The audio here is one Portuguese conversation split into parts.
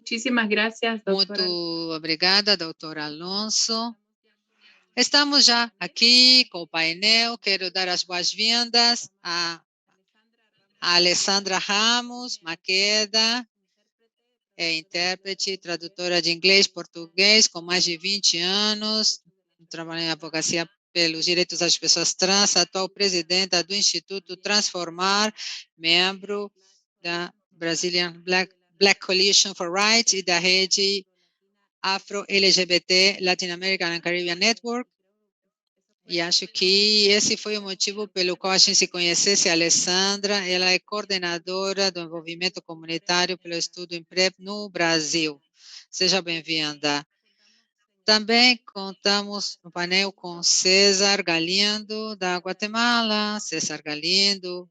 Muchísimas gracias, Muito doctora. obrigada, doutor Alonso. Estamos já aqui com o painel. Quero dar as boas-vindas a Alessandra Ramos Maqueda, intérprete, tradutora de inglês e português, com mais de 20 anos, trabalha em advocacia pelos direitos das pessoas trans, atual presidenta do Instituto Transformar, membro da Brazilian Black Coalition for Rights e da rede Afro-LGBT Latin American and Caribbean Network. E acho que esse foi o motivo pelo qual a gente se conhecesse. A Alessandra, ela é coordenadora do envolvimento comunitário pelo estudo IMPREP no Brasil. Seja bem-vinda. Também contamos no painel com César Galindo, da Guatemala. César Galindo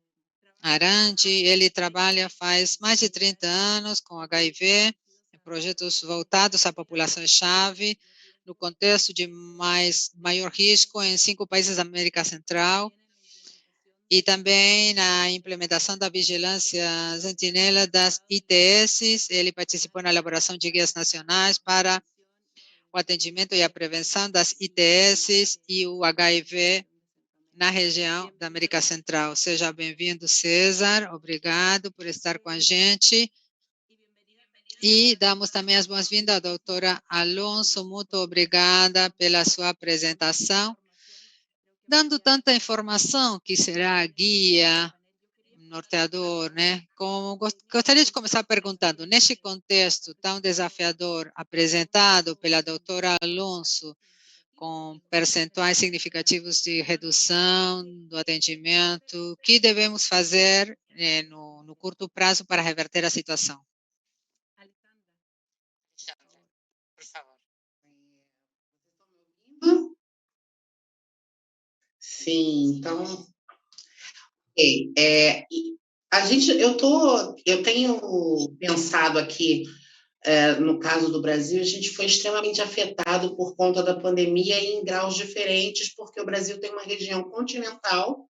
Arandi, ele trabalha faz mais de 30 anos com HIV, em projetos voltados à população-chave, no contexto de maior risco em 5 países da América Central, e também na implementação da vigilância sentinela das ITS. Ele participou na elaboração de guias nacionais para o atendimento e a prevenção das ITS e o HIV na região da América Central. Seja bem-vindo, César. Obrigado por estar com a gente. E damos também as boas-vindas à doutora Alonso. Muito obrigada pela sua apresentação, dando tanta informação que será guia, norteador, né? Gostaria de começar perguntando, neste contexto tão desafiador apresentado pela doutora Alonso, com percentuais significativos de redução do atendimento, o que devemos fazer no curto prazo para reverter a situação? Por favor. Sim, então, eu tenho pensado aqui, no caso do Brasil, a gente foi extremamente afetado por conta da pandemia em graus diferentes, porque o Brasil tem uma região continental,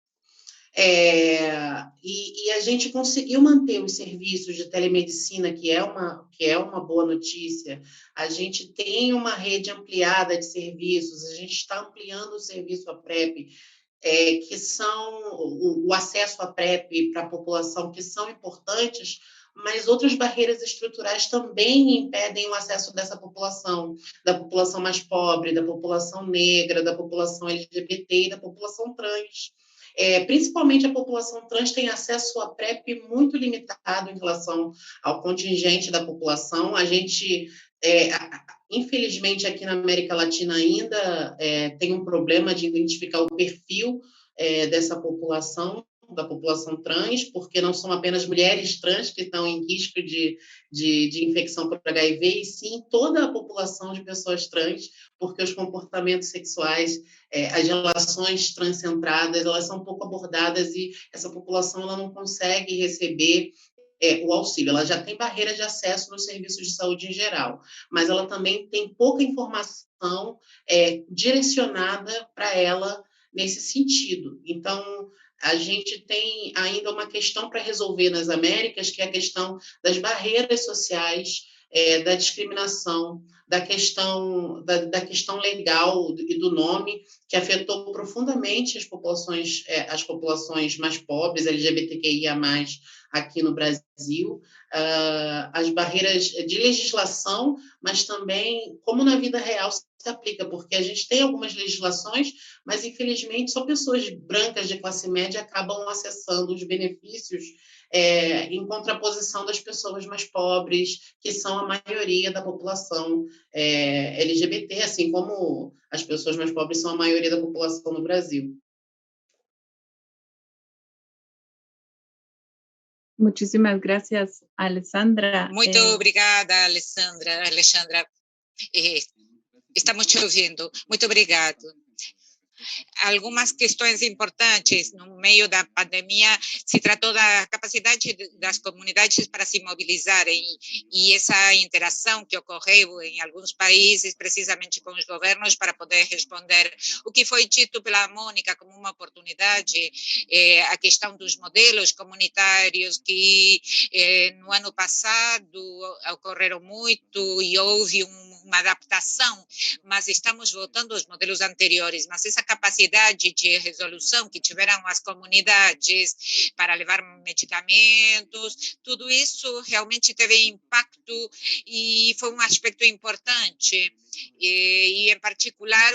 e a gente conseguiu manter os serviços de telemedicina, que é uma boa notícia. A gente tem uma rede ampliada de serviços, a gente está ampliando o serviço à PrEP, que são o acesso à PrEP para a população, que são importantes, mas outras barreiras estruturais também impedem o acesso dessa população, da população mais pobre, da população negra, da população LGBT e da população trans. Principalmente a população trans tem acesso à PrEP muito limitado em relação ao contingente da população. A gente, infelizmente, aqui na América Latina ainda tem um problema de identificar o perfil dessa população, da população trans, porque não são apenas mulheres trans que estão em risco de infecção por HIV, e sim toda a população de pessoas trans, porque os comportamentos sexuais, as relações transcentradas, elas são pouco abordadas e essa população ela não consegue receber o auxílio. Ela já tem barreira de acesso nos serviços de saúde em geral, mas ela também tem pouca informação direcionada para ela nesse sentido. Então, a gente tem ainda uma questão para resolver nas Américas, que é a questão das barreiras sociais, da discriminação, da questão legal e do nome, que afetou profundamente as populações mais pobres, LGBTQIA+, aqui no Brasil, as barreiras de legislação, mas também como na vida real se aplica, porque a gente tem algumas legislações, mas infelizmente só pessoas brancas de classe média acabam acessando os benefícios, em contraposição das pessoas mais pobres, que são a maioria da população LGBT, assim como as pessoas mais pobres são a maioria da população no Brasil. Muchísimas gracias, Alessandra. Muito obrigada, Alessandra. Estamos te ouvindo. Muito obrigado. algumas questões importantes. No meio da pandemia, se tratou da capacidade das comunidades para se mobilizarem e essa interação que ocorreu em alguns países, precisamente com os governos, para poder responder. O que foi dito pela Mônica como uma oportunidade, a questão dos modelos comunitários que no ano passado ocorreram muito e houve uma adaptação, mas estamos voltando aos modelos anteriores. Mas essa capacidade de resolução que tiveram as comunidades para levar medicamentos, tudo isso realmente teve impacto e foi um aspecto importante. E em particular,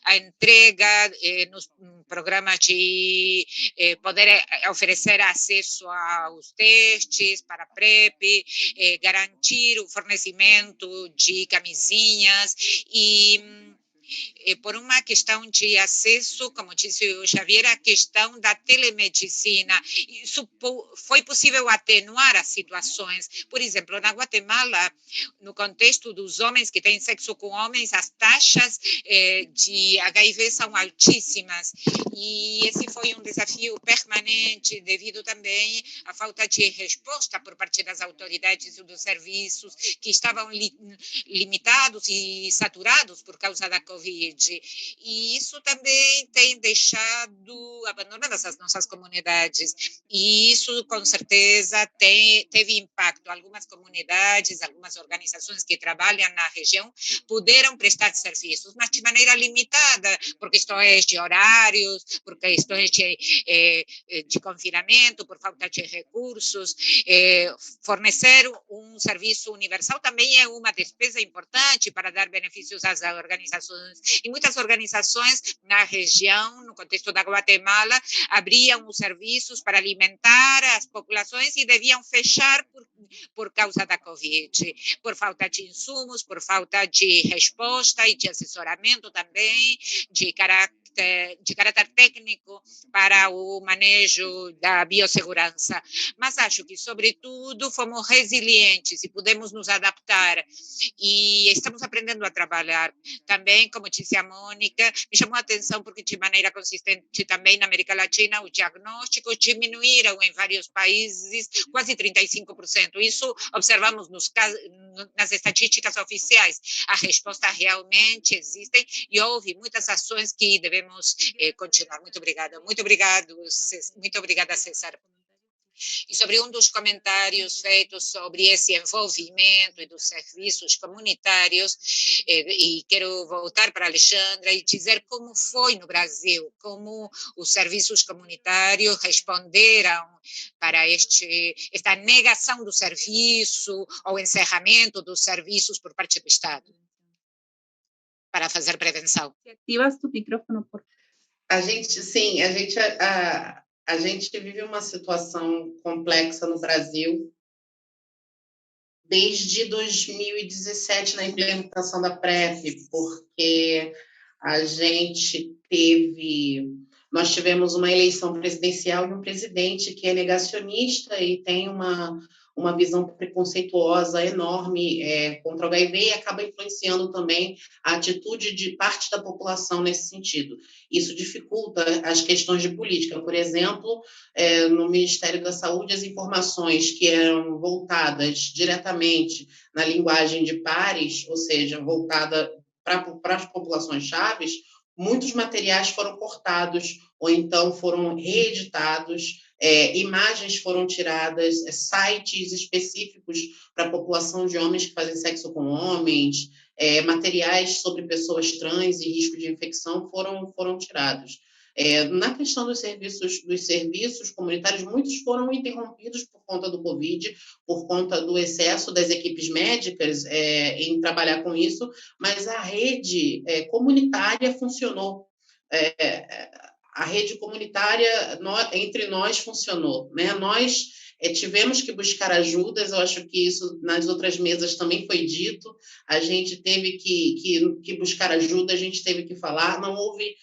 a entrega nos programas de poder oferecer acesso aos testes para a PrEP, garantir o fornecimento de camisinhas e por uma questão de acesso, como disse o Xavier, a questão da telemedicina. Isso foi possível atenuar as situações. Por exemplo, na Guatemala, no contexto dos homens que têm sexo com homens, as taxas de HIV são altíssimas. E esse foi um desafio permanente, devido também à falta de resposta por parte das autoridades e dos serviços, que estavam limitados e saturados por causa da Covid. E isso também tem deixado abandonadas as nossas comunidades. E isso, com certeza, teve impacto. Algumas comunidades, algumas organizações que trabalham na região puderam prestar serviços, mas de maneira limitada, por questões de horários, por questões de confinamento, por falta de recursos. Fornecer um serviço universal também é uma despesa importante para dar benefícios às organizações. E muitas organizações na região, no contexto da Guatemala, abriam os serviços para alimentar as populações e deviam fechar por causa da Covid, por falta de insumos, por falta de resposta e de assessoramento também, de caráter técnico para o manejo da biossegurança. Mas acho que, sobretudo, fomos resilientes e pudemos nos adaptar e estamos aprendendo a trabalhar. Também, como disse a Mônica, me chamou a atenção porque, de maneira consistente também na América Latina, os diagnósticos diminuíram em vários países quase 35%. Isso observamos nas estatísticas oficiais. A resposta realmente existe e houve muitas ações que devemos continuar. Muito obrigada. Muito obrigada, César. E sobre um dos comentários feitos sobre esse envolvimento e dos serviços comunitários, e quero voltar para a Alexandra e dizer como foi no Brasil, como os serviços comunitários responderam para esta negação do serviço ou encerramento dos serviços por parte do Estado, para fazer prevenção. Ativas tu micrófono, por favor. A gente vive uma situação complexa no Brasil desde 2017 na implementação da PrEP, porque nós tivemos uma eleição presidencial e um presidente que é negacionista e tem uma visão preconceituosa enorme contra o HIV e acaba influenciando também a atitude de parte da população nesse sentido. Isso dificulta as questões de política. Por exemplo, no Ministério da Saúde, as informações que eram voltadas diretamente na linguagem de pares, ou seja, voltada para as populações chaves, muitos materiais foram cortados ou então foram reeditados, imagens foram tiradas, sites específicos para a população de homens que fazem sexo com homens, materiais sobre pessoas trans e risco de infecção foram tirados. Na questão dos serviços comunitários, muitos foram interrompidos por conta do Covid, por conta do excesso das equipes médicas em trabalhar com isso, mas a rede comunitária funcionou. A rede comunitária entre nós funcionou, né? Nós tivemos que buscar ajudas, eu acho que isso nas outras mesas também foi dito, a gente teve que buscar ajuda, a gente teve que falar, não houve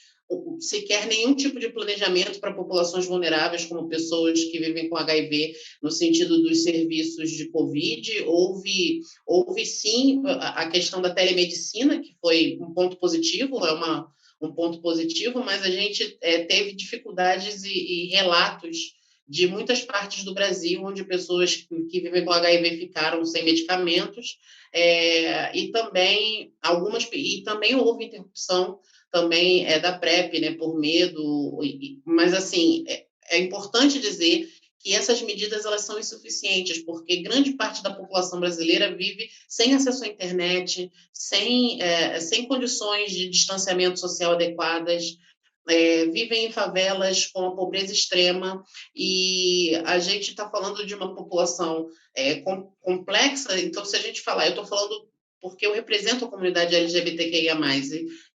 sequer nenhum tipo de planejamento para populações vulneráveis, como pessoas que vivem com HIV, no sentido dos serviços de Covid. Houve sim a questão da telemedicina, que foi um ponto positivo, é um ponto positivo, mas a gente teve dificuldades e relatos de muitas partes do Brasil, onde pessoas que vivem com HIV ficaram sem medicamentos, e também houve interrupção também da PrEP, né, por medo, mas assim, é importante dizer que essas medidas elas são insuficientes, porque grande parte da população brasileira vive sem acesso à internet, sem condições de distanciamento social adequadas, vivem em favelas com a pobreza extrema, e a gente está falando de uma população complexa. Então, se a gente falar, eu estou falando porque eu represento a comunidade LGBTQIA+,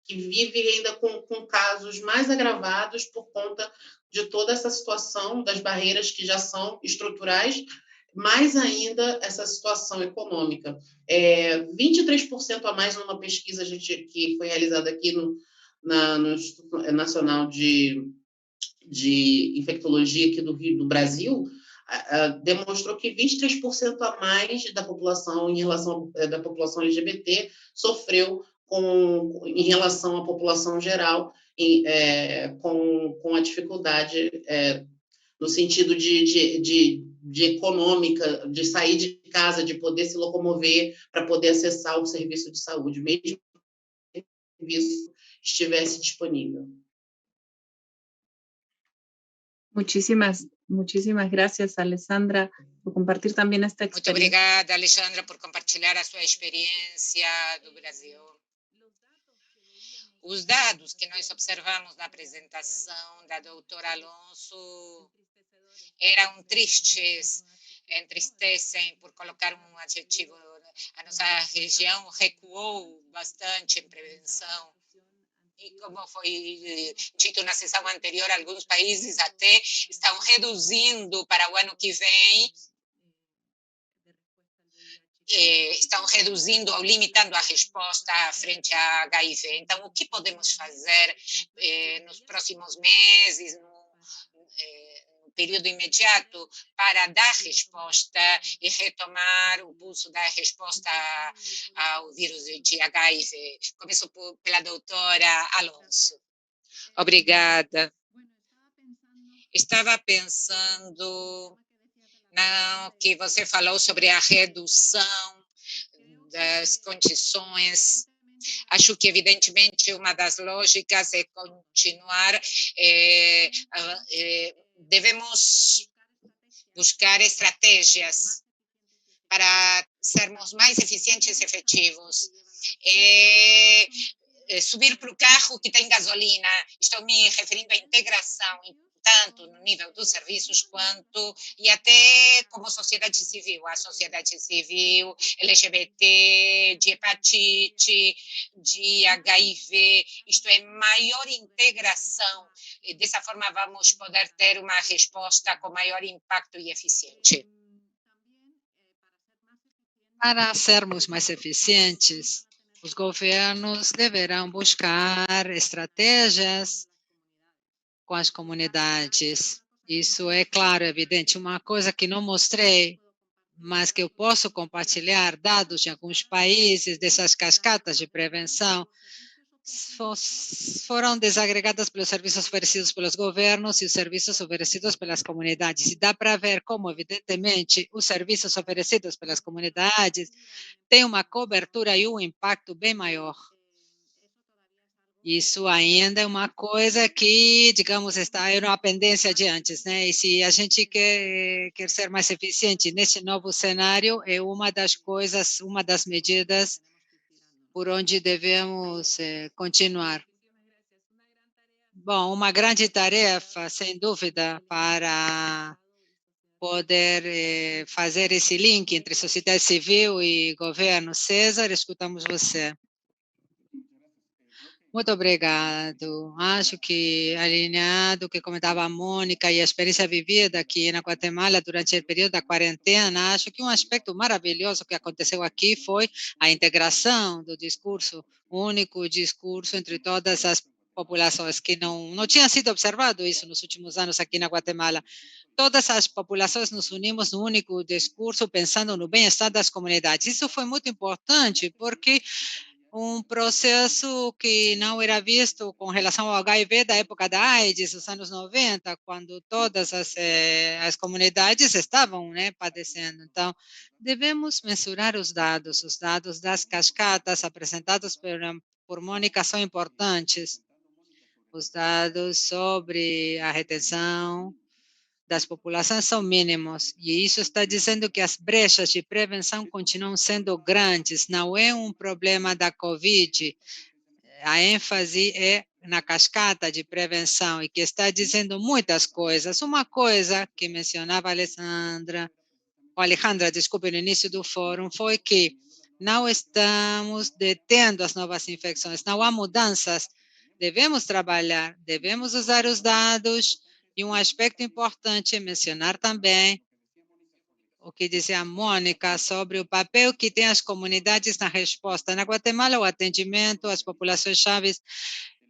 que vive ainda com casos mais agravados por conta de toda essa situação das barreiras que já são estruturais, mais ainda essa situação econômica. 23% a mais numa pesquisa que foi realizada aqui no Instituto Nacional de Infectologia aqui do Brasil, demonstrou que 23% a mais da população, em relação da população LGBT, sofreu em relação à população geral, com a dificuldade no sentido de econômica, de sair de casa, de poder se locomover para poder acessar o serviço de saúde, mesmo que o serviço estivesse disponível. Muchísimas gracias, Alessandra, por compartir también esta Muito experiencia. obrigada, Alexandra, por compartilhar a sua experiência do Brasil. Os dados que nós observamos na apresentação da doutora Alonso eram tristes, entristecem, por colocar um adjetivo. A nossa região recuou bastante em prevenção. E como foi dito na sessão anterior, alguns países até estão reduzindo para o ano que vem, estão reduzindo ou limitando a resposta frente a HIV. Então, o que podemos fazer nos próximos meses, no período imediato, para dar resposta e retomar o pulso da resposta ao vírus de HIV? Começo pela doutora Alonso. Obrigada. Estava pensando no que você falou sobre a redução das condições. Acho que, evidentemente, uma das lógicas é continuar. Devemos buscar estratégias para sermos mais eficientes e efetivos. Subir para o carro que tem gasolina. Estou me referindo à integração, tanto no nível dos serviços quanto e até como sociedade civil. A sociedade civil, LGBT, de hepatite, de HIV, isto é, maior integração. E dessa forma vamos poder ter uma resposta com maior impacto e eficiente. Para sermos mais eficientes, os governos deverão buscar estratégias com as comunidades. Isso é claro, evidente. Uma coisa que não mostrei, mas que eu posso compartilhar, dados de alguns países, dessas cascatas de prevenção, foram desagregadas pelos serviços oferecidos pelos governos e os serviços oferecidos pelas comunidades. E dá para ver como, evidentemente, os serviços oferecidos pelas comunidades têm uma cobertura e um impacto bem maior. Isso ainda é uma coisa que, digamos, está em uma pendência de antes, né? E se a gente quer ser mais eficiente nesse novo cenário, é uma das coisas, uma das medidas por onde devemos continuar. Bom, uma grande tarefa, sem dúvida, para poder fazer esse link entre sociedade civil e governo. César, escutamos você. Muito obrigado. Acho que, alinhado o que comentava a Mônica e a experiência vivida aqui na Guatemala durante o período da quarentena, acho que um aspecto maravilhoso que aconteceu aqui foi a integração do discurso único, o discurso entre todas as populações, que não tinha sido observado isso nos últimos anos aqui na Guatemala. Todas as populações nos unimos num único discurso, pensando no bem-estar das comunidades. Isso foi muito importante, porque um processo que não era visto com relação ao HIV da época da AIDS, dos anos 90, quando todas as comunidades estavam, né, padecendo. Então, devemos mensurar os dados das cascatas apresentados por Mônica são importantes. Os dados sobre a retenção das populações são mínimos, e isso está dizendo que as brechas de prevenção continuam sendo grandes. Não é um problema da Covid, a ênfase é na cascata de prevenção, e que está dizendo muitas coisas. Uma coisa que mencionava Alejandra, desculpe, no início do fórum, foi que não estamos detendo as novas infecções, não há mudanças. Devemos trabalhar, devemos usar os dados, e um aspecto importante é mencionar também o que dizia a Mônica sobre o papel que tem as comunidades na resposta. Na Guatemala, o atendimento às populações-chave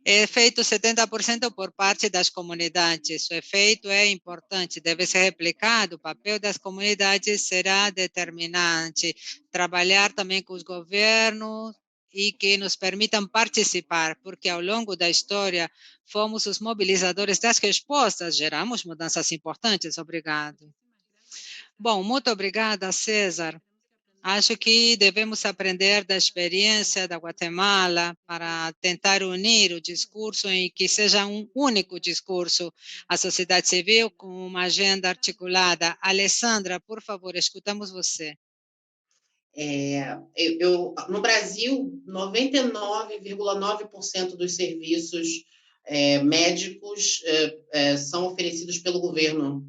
é feito 70% por parte das comunidades. O efeito é importante, deve ser replicado. O papel das comunidades será determinante. Trabalhar também com os governos e que nos permitam participar, porque ao longo da história fomos os mobilizadores das respostas, geramos mudanças importantes. Obrigado. Bom, muito obrigada, César. Acho que devemos aprender da experiência da Guatemala para tentar unir o discurso em que seja um único discurso, a sociedade civil com uma agenda articulada. Alessandra, por favor, escutamos você. No Brasil, 99,9% dos serviços médicos são oferecidos pelo governo,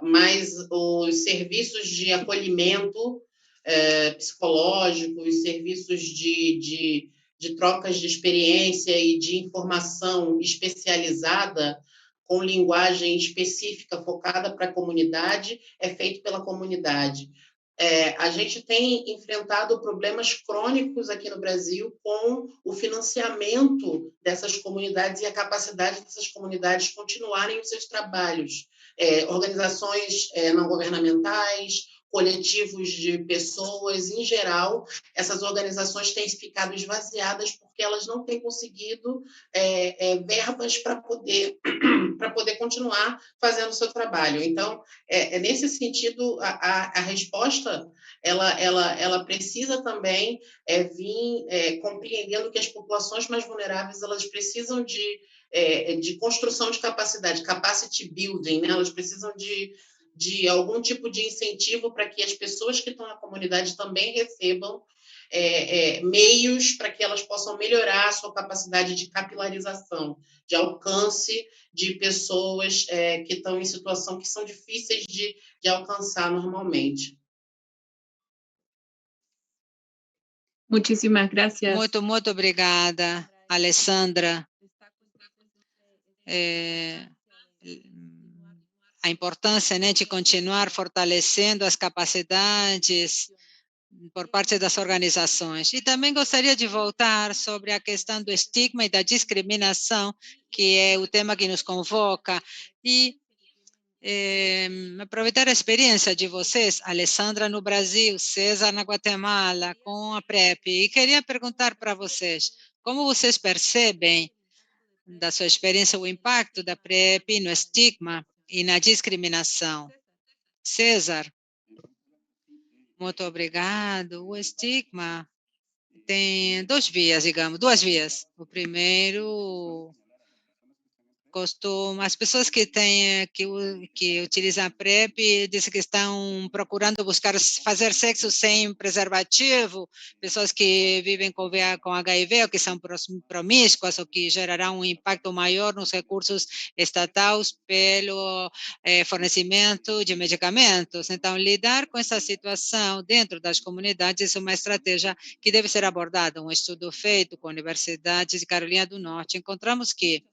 mas os serviços de acolhimento psicológico, os serviços de trocas de experiência e de informação especializada, com linguagem específica focada para a comunidade, é feito pela comunidade. A gente tem enfrentado problemas crônicos aqui no Brasil com o financiamento dessas comunidades e a capacidade dessas comunidades continuarem os seus trabalhos. Organizações não governamentais, coletivos de pessoas, em geral, essas organizações têm ficado esvaziadas porque elas não têm conseguido verbas para poder continuar fazendo o seu trabalho. Então, nesse sentido, a resposta ela precisa também vir compreendendo que as populações mais vulneráveis elas precisam de construção de capacidade, capacity building, né? Elas precisam de algum tipo de incentivo para que as pessoas que estão na comunidade também recebam meios para que elas possam melhorar a sua capacidade de capilarização, de alcance de pessoas que estão em situação que são difíceis de alcançar normalmente. Muchísimas gracias. Muito obrigada, Alessandra. A importância, né, de continuar fortalecendo as capacidades por parte das organizações. E também gostaria de voltar sobre a questão do estigma e da discriminação, que é o tema que nos convoca, e aproveitar a experiência de vocês, Alessandra no Brasil, César na Guatemala, com a PrEP, e queria perguntar para vocês, como vocês percebem, da sua experiência, o impacto da PrEP no estigma e na discriminação? César? Muito obrigado. O estigma tem duas vias. O primeiro, as pessoas que utilizam a PrEP dizem que estão procurando fazer sexo sem preservativo, pessoas que vivem com HIV ou que são promíscuas ou que gerarão um impacto maior nos recursos estatais pelo fornecimento de medicamentos. Então, lidar com essa situação dentro das comunidades é uma estratégia que deve ser abordada. Um estudo feito com a Universidade de Carolina do Norte, encontramos que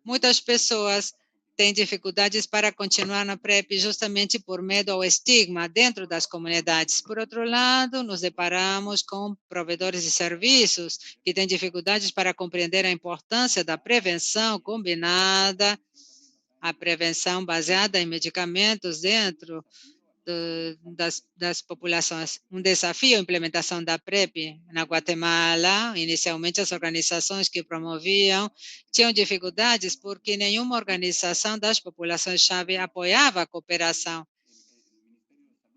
muitas pessoas têm dificuldades para continuar na PrEP justamente por medo ao estigma dentro das comunidades. Por outro lado, nos deparamos com provedores de serviços que têm dificuldades para compreender a importância da prevenção combinada, a prevenção baseada em medicamentos dentro das populações. Um desafio a implementação da PrEP na Guatemala. Inicialmente, as organizações que promoviam tinham dificuldades porque nenhuma organização das populações-chave apoiava a cooperação.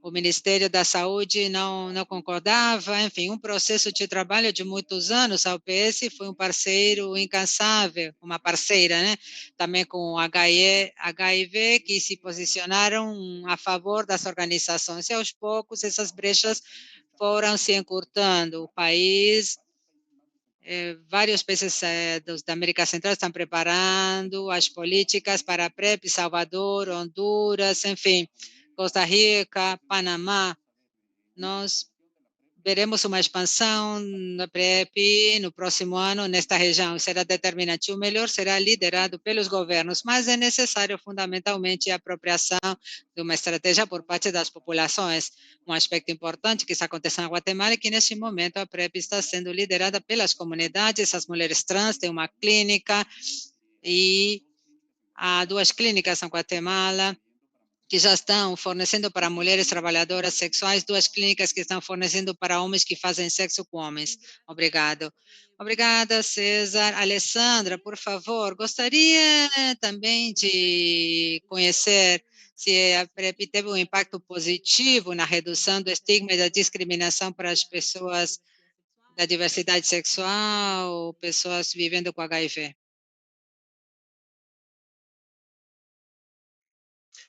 O Ministério da Saúde não concordava, enfim, um processo de trabalho de muitos anos. A UPS foi um parceiro incansável, uma parceira, né? Também com o HIV, que se posicionaram a favor das organizações. E aos poucos essas brechas foram se encurtando. O país, vários países da América Central estão preparando as políticas para a PrEP, Salvador, Honduras, enfim, Costa Rica, Panamá. Nós veremos uma expansão da PrEP no próximo ano nesta região. Será determinante. O melhor será liderado pelos governos, mas é necessário fundamentalmente a apropriação de uma estratégia por parte das populações. Um aspecto importante que está acontecendo na Guatemala é que, neste momento, a PrEP está sendo liderada pelas comunidades. As mulheres trans têm uma clínica e há 2 clínicas na Guatemala que já estão fornecendo para mulheres trabalhadoras sexuais, 2 clínicas que estão fornecendo para homens que fazem sexo com homens. Obrigado. Obrigada, César. Alessandra, por favor, gostaria também de conhecer se a PrEP teve um impacto positivo na redução do estigma e da discriminação para as pessoas da diversidade sexual, pessoas vivendo com HIV.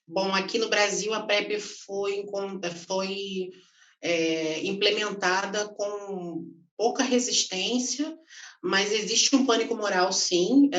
Bom, aqui no Brasil a PrEP foi implementada com pouca resistência, mas existe um pânico moral, sim,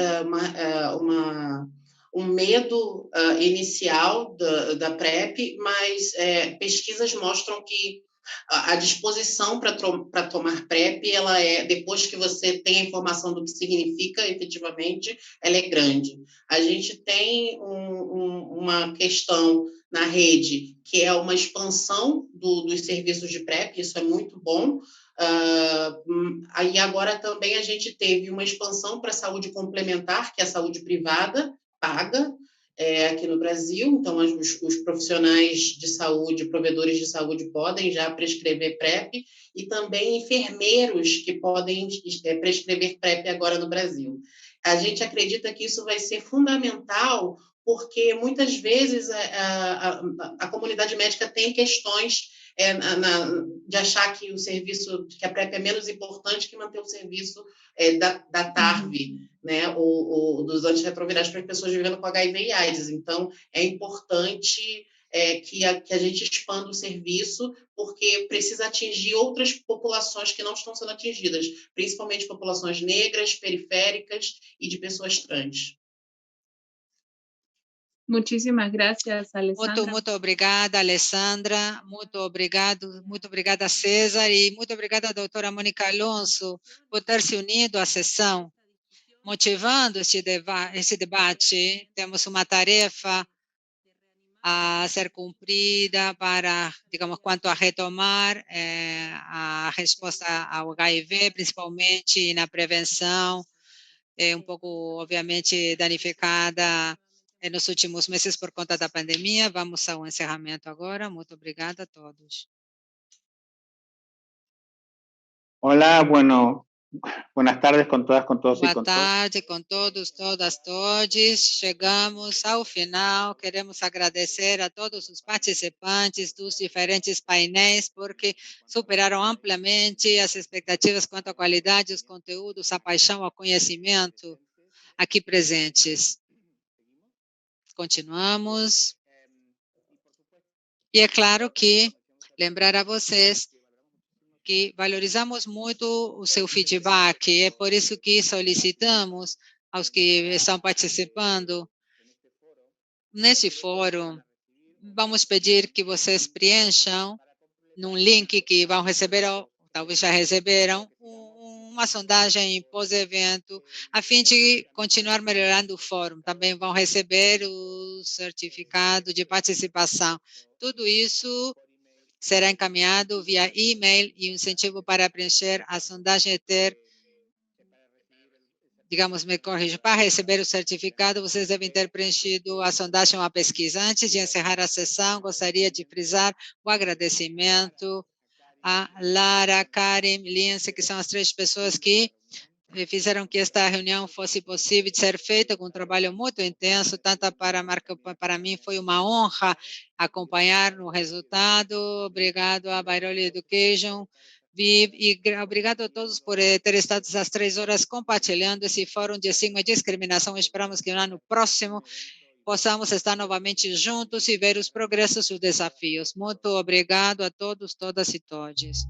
um medo inicial da PrEP, mas pesquisas mostram que a disposição para tomar PrEP, ela depois que você tem a informação do que significa efetivamente, ela é grande. A gente tem uma questão na rede que é uma expansão dos serviços de PrEP, isso é muito bom. Aí agora também a gente teve uma expansão para a saúde complementar, que é a saúde privada, paga, aqui no Brasil. Então, os profissionais de saúde, provedores de saúde podem já prescrever PrEP e também enfermeiros que podem prescrever PrEP agora no Brasil. A gente acredita que isso vai ser fundamental porque muitas vezes a comunidade médica tem questões de achar que que a PrEP é menos importante que manter o serviço da TARV, né, dos antirretrovirais para as pessoas vivendo com HIV e AIDS. Então, é importante que a gente expanda o serviço, porque precisa atingir outras populações que não estão sendo atingidas, principalmente populações negras, periféricas e de pessoas trans. Muchísimas gracias, Alessandra. Muito obrigada, Alessandra. Muito obrigada, César. E muito obrigada, doutora Mônica Alonso, por ter se unido à sessão, motivando esse debate. Temos uma tarefa a ser cumprida para, digamos, quanto a retomar a resposta ao HIV, principalmente na prevenção, um pouco, obviamente, danificada nos últimos meses por conta da pandemia. Vamos ao encerramento agora. Muito obrigada a todos. Olá, buenas tardes com todas, com todos Boa e com tarde com todos, todas, todes. Chegamos ao final. Queremos agradecer a todos os participantes dos diferentes painéis, porque superaram amplamente as expectativas quanto à qualidade dos conteúdos, a paixão ao conhecimento aqui presentes. Continuamos. E é claro que lembrar a vocês que valorizamos muito o seu feedback. É por isso que solicitamos aos que estão participando nesse fórum, vamos pedir que vocês preencham num link que vão receber, ou talvez já receberam, uma sondagem pós-evento, a fim de continuar melhorando o fórum. Também vão receber o certificado de participação. Tudo isso será encaminhado via e-mail e o incentivo para preencher a sondagem é ter digamos, me corrijo, para receber o certificado, vocês devem ter preenchido a sondagem ou a pesquisa. Antes de encerrar a sessão, gostaria de frisar o agradecimento a Lara, Karim, Lince, que são as 3 pessoas que fizeram que esta reunião fosse possível de ser feita com um trabalho muito intenso, tanto para a marca, para mim foi uma honra acompanhar o resultado. Obrigado a Bairoli Education, e obrigado a todos por ter estado essas 3 horas compartilhando esse fórum de estigma e discriminação. Esperamos que no ano próximo possamos estar novamente juntos e ver os progressos e os desafios. Muito obrigado a todos, todas e todos.